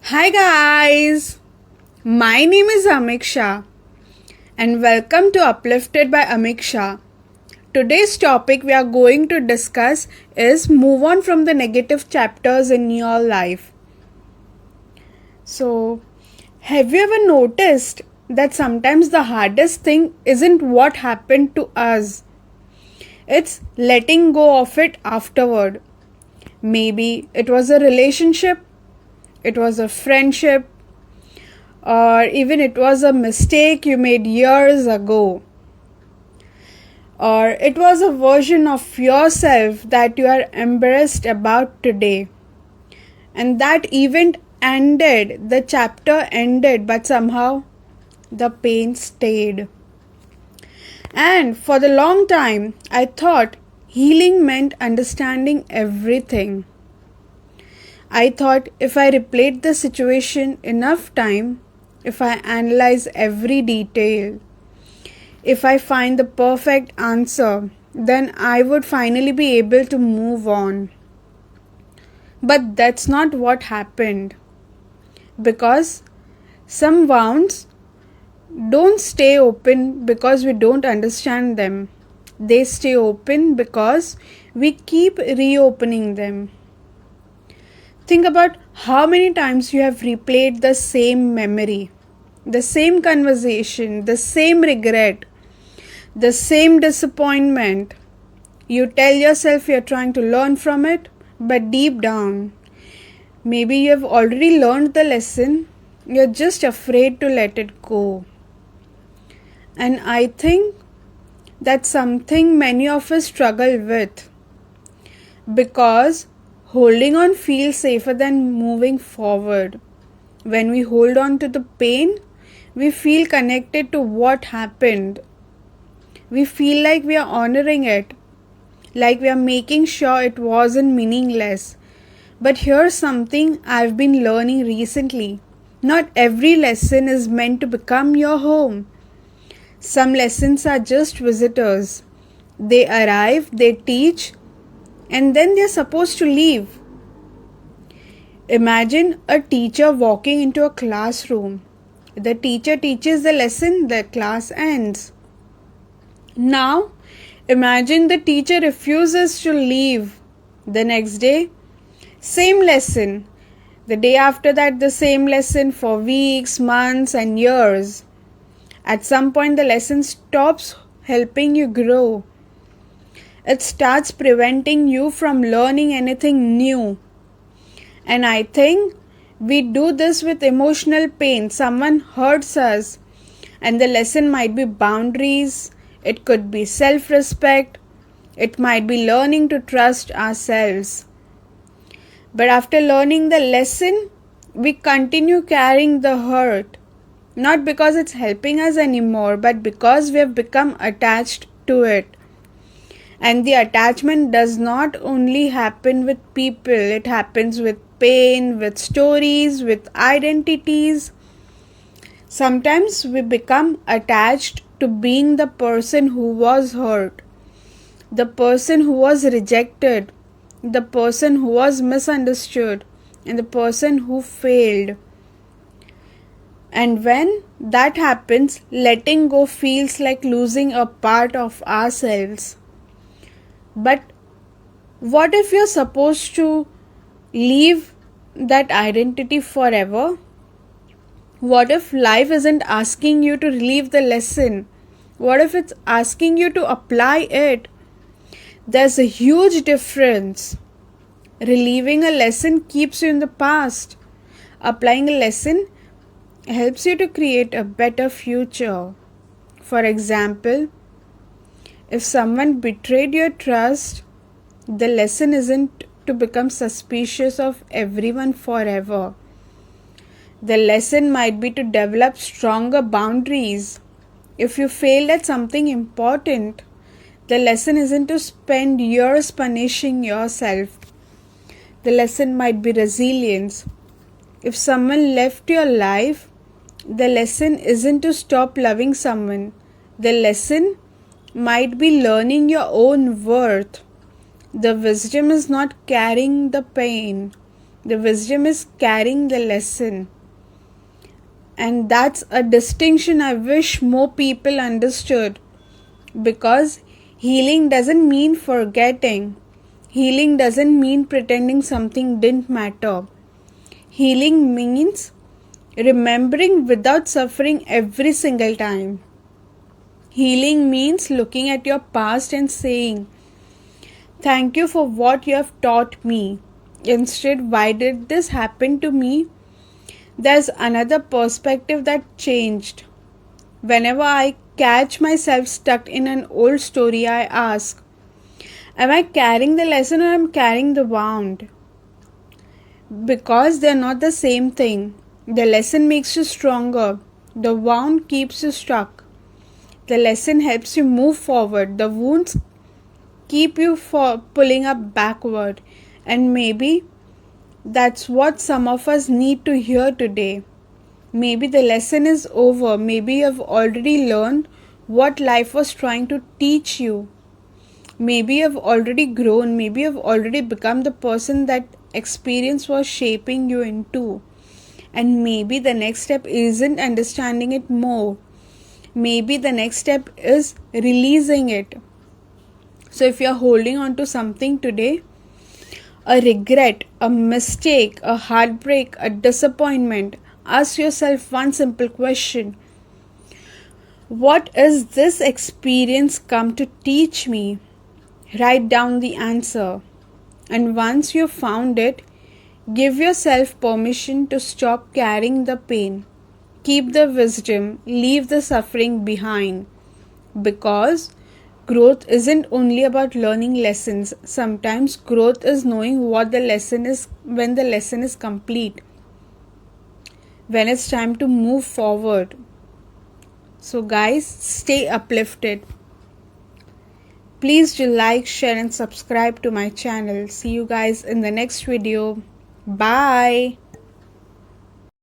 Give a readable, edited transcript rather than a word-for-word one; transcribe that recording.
Hi guys, my name is Amik Shah and welcome to Uplifted by Amik Shah. Today's topic we are going to discuss is move on from the negative chapters in your life. So, have you ever noticed that sometimes the hardest thing isn't what happened to us? It's letting go of it afterward. Maybe it was a relationship, it was a friendship, or even it was a mistake you made years ago, or it was a version of yourself that you are embarrassed about today. And that event ended, the chapter ended, but somehow the pain stayed. And for the long time, I thought healing meant understanding everything. I thought if I replayed the situation enough time, if I analyze every detail, if I find the perfect answer, then I would finally be able to move on. But that's not what happened. Because some wounds don't stay open because we don't understand them. They stay open because we keep reopening them. Think about how many times you have replayed the same memory, the same conversation, the same regret, the same disappointment. You tell yourself you're trying to learn from it, but deep down, maybe you have already learned the lesson, you're just afraid to let it go. And I think that's something many of us struggle with, because holding on feels safer than moving forward. When we hold on to the pain, we feel connected to what happened. We feel like we are honoring it, like we are making sure it wasn't meaningless. But here's something I've been learning recently. Not every lesson is meant to become your home. Some lessons are just visitors. They arrive, they teach, and then they're supposed to leave. Imagine a teacher walking into a classroom. The teacher teaches the lesson, the class ends. Now, imagine the teacher refuses to leave. The next day, same lesson. The day after that, the same lesson for weeks, months, and years. At some point, the lesson stops helping you grow. It starts preventing you from learning anything new. And I think we do this with emotional pain. Someone hurts us, and the lesson might be boundaries, it could be self-respect, it might be learning to trust ourselves. But after learning the lesson, we continue carrying the hurt. Not because it's helping us anymore, but because we have become attached to it. And the attachment does not only happen with people, it happens with pain, with stories, with identities. Sometimes we become attached to being the person who was hurt, the person who was rejected, the person who was misunderstood, and the person who failed. And when that happens, letting go feels like losing a part of ourselves. But what if you're supposed to leave that identity forever? What if life isn't asking you to relieve the lesson? What if it's asking you to apply it? There's a huge difference. Relieving a lesson keeps you in the past. Applying a lesson helps you to create a better future. For example, if someone betrayed your trust, the lesson isn't to become suspicious of everyone forever. The lesson might be to develop stronger boundaries. If you failed at something important, the lesson isn't to spend years punishing yourself. The lesson might be resilience. If someone left your life, the lesson isn't to stop loving someone. The lesson might be learning your own worth. The wisdom is not carrying the pain. The wisdom is carrying the lesson. And that's a distinction I wish more people understood. Because healing doesn't mean forgetting. Healing doesn't mean pretending something didn't matter. Healing means remembering without suffering every single time. Healing means looking at your past and saying, "Thank you for what you have taught me." Instead, "Why did this happen to me?" There's another perspective that changed. Whenever I catch myself stuck in an old story, I ask, am I carrying the lesson or am I carrying the wound? Because they're not the same thing. The lesson makes you stronger. The wound keeps you stuck. The lesson helps you move forward. The wounds keep you pulling up backward. And maybe that's what some of us need to hear today. Maybe the lesson is over. Maybe you have already learned what life was trying to teach you. Maybe you have already grown. Maybe you have already become the person that experience was shaping you into. And maybe the next step isn't understanding it more. Maybe the next step is releasing it. So if you're holding on to something today, a regret, a mistake, a heartbreak, a disappointment, ask yourself one simple question. What is this experience come to teach me? Write down the answer. And once you've found it, give yourself permission to stop carrying the pain. Keep the wisdom, leave the suffering behind. Because growth isn't only about learning lessons. Sometimes growth is knowing what the lesson is when the lesson is complete. When it's time to move forward. So guys, stay uplifted. Please do like, share and subscribe to my channel. See you guys in the next video. Bye.